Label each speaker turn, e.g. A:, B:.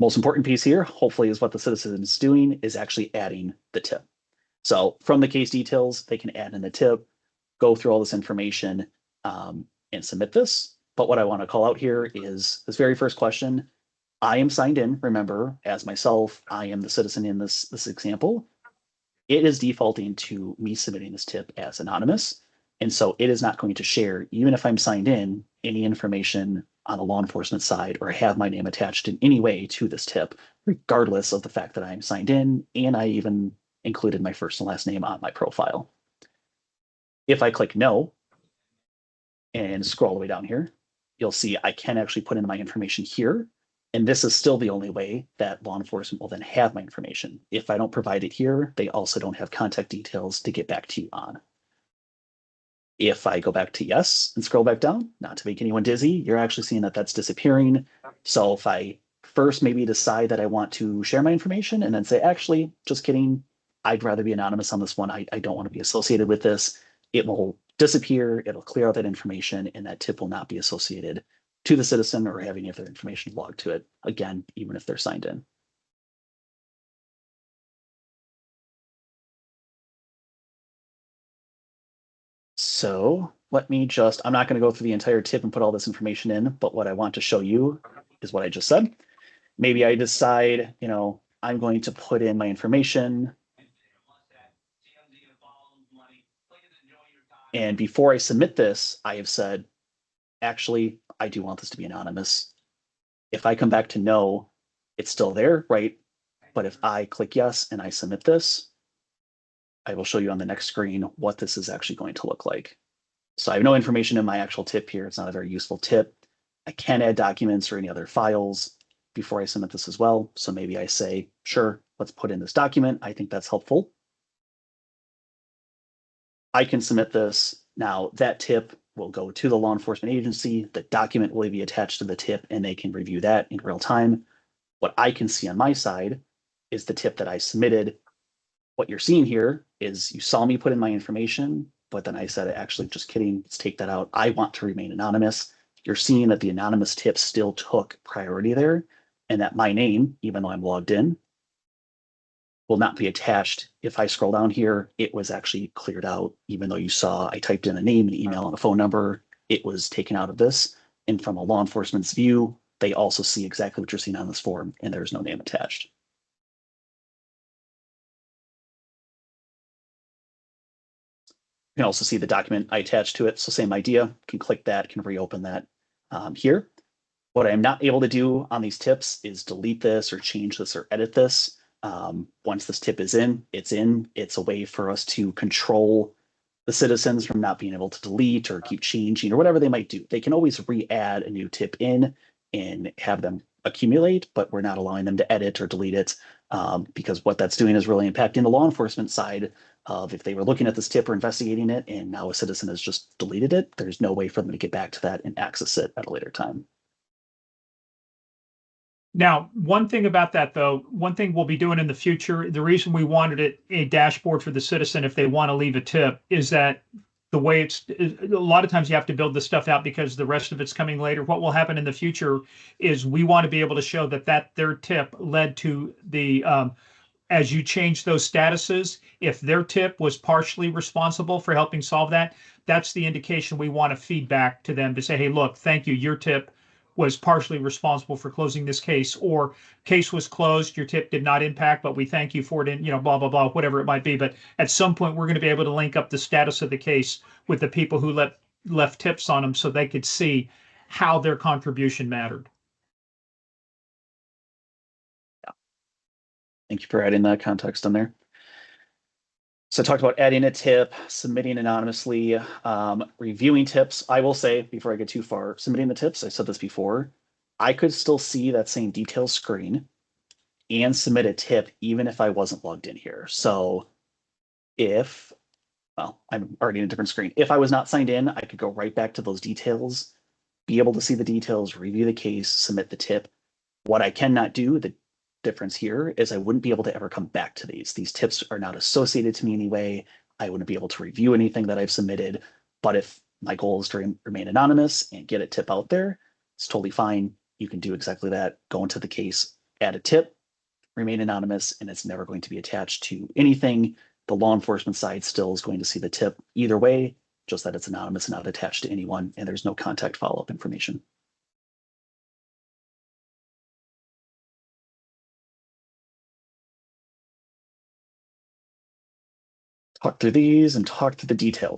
A: Most important piece here, hopefully, is what the citizen is doing is actually adding the tip. So from the case details, they can add in the tip, go through all this information, and submit this. But what I want to call out here is this very first question. I am signed in, remember, as myself. I am the citizen in this example. It is defaulting to me submitting this tip as anonymous. And so it is not going to share, even if I'm signed in, any information on the law enforcement side or have my name attached in any way to this tip, regardless of the fact that I'm signed in and I even included my first and last name on my profile. If I click no and scroll all the way down here, you'll see I can actually put in my information here. And this is still the only way that law enforcement will then have my information. If I don't provide it here, they also don't have contact details to get back to you on. If I go back to yes and scroll back down, not to make anyone dizzy, you're actually seeing that that's disappearing. So if I first maybe decide that I want to share my information and then say, actually, just kidding, I'd rather be anonymous on this one. I don't want to be associated with this. It will disappear. It'll clear out that information and that tip will not be associated to the citizen or have any of their information logged to it. Again, even if they're signed in. So let me just, I'm not going to go through the entire tip and put all this information in, but what I want to show you is what I just said. Maybe I decide, I'm going to put in my information. And before I submit this, I have said, actually, I do want this to be anonymous. If I come back to no, it's still there, right? But if I click yes and I submit this, I will show you on the next screen what this is actually going to look like. So I have no information in my actual tip here. It's not a very useful tip. I can add documents or any other files before I submit this as well. So maybe I say, sure, let's put in this document. I think that's helpful. I can submit this. Now that tip will go to the law enforcement agency. The document will be attached to the tip and they can review that in real time. What I can see on my side is the tip that I submitted. What you're seeing here is you saw me put in my information, but then I said, actually, just kidding, let's take that out. I want to remain anonymous. You're seeing that the anonymous tip still took priority there and that my name, even though I'm logged in, will not be attached. If I scroll down here, it was actually cleared out, even though you saw I typed in a name, an email, and a phone number, it was taken out of this. And from a law enforcement's view, they also see exactly what you're seeing on this form, and there's no name attached. You can also see the document I attached to it. So same idea, can click that, can reopen that here. What I'm not able to do on these tips is delete this or change this or edit this. Once this tip is in, it's in. It's a way for us to control the citizens from not being able to delete or keep changing or whatever they might do. They can always re-add a new tip in and have them accumulate, but we're not allowing them to edit or delete it because what that's doing is really impacting the law enforcement side of if they were looking at this tip or investigating it and now a citizen has just deleted it, there's no way for them to get back to that and access it at a later time.
B: Now, one thing about that, though, one thing we'll be doing in the future, the reason we wanted a dashboard for the citizen if they want to leave a tip is that the way it's a lot of times you have to build this stuff out because the rest of it's coming later. What will happen in the future is we want to be able to show that their tip led to the as you change those statuses, if their tip was partially responsible for helping solve that, that's the indication we want to feed back to them to say, hey, look, thank you. Your tip was partially responsible for closing this case, or case was closed, your tip did not impact, but we thank you for it in, blah, blah, blah, whatever it might be. But at some point, we're going to be able to link up the status of the case with the people who left tips on them so they could see how their contribution mattered.
A: Thank you for adding that context in there. So I talked about adding a tip, submitting anonymously, reviewing tips. I will say, before I get too far, submitting the tips, I said this before, I could still see that same details screen and submit a tip even if I wasn't logged in here. So I'm already in a different screen. If I was not signed in, I could go right back to those details, be able to see the details, review the case, submit the tip. What I cannot do, the difference here is I wouldn't be able to ever come back to these. These tips are not associated to me anyway. I wouldn't be able to review anything that I've submitted. But if my goal is to remain anonymous and get a tip out there, it's totally fine. You can do exactly that. Go into the case, add a tip, remain anonymous, and it's never going to be attached to anything. The law enforcement side still is going to see the tip either way, just that it's anonymous and not attached to anyone, and there's no contact follow-up information. Talk through these and talk through the details.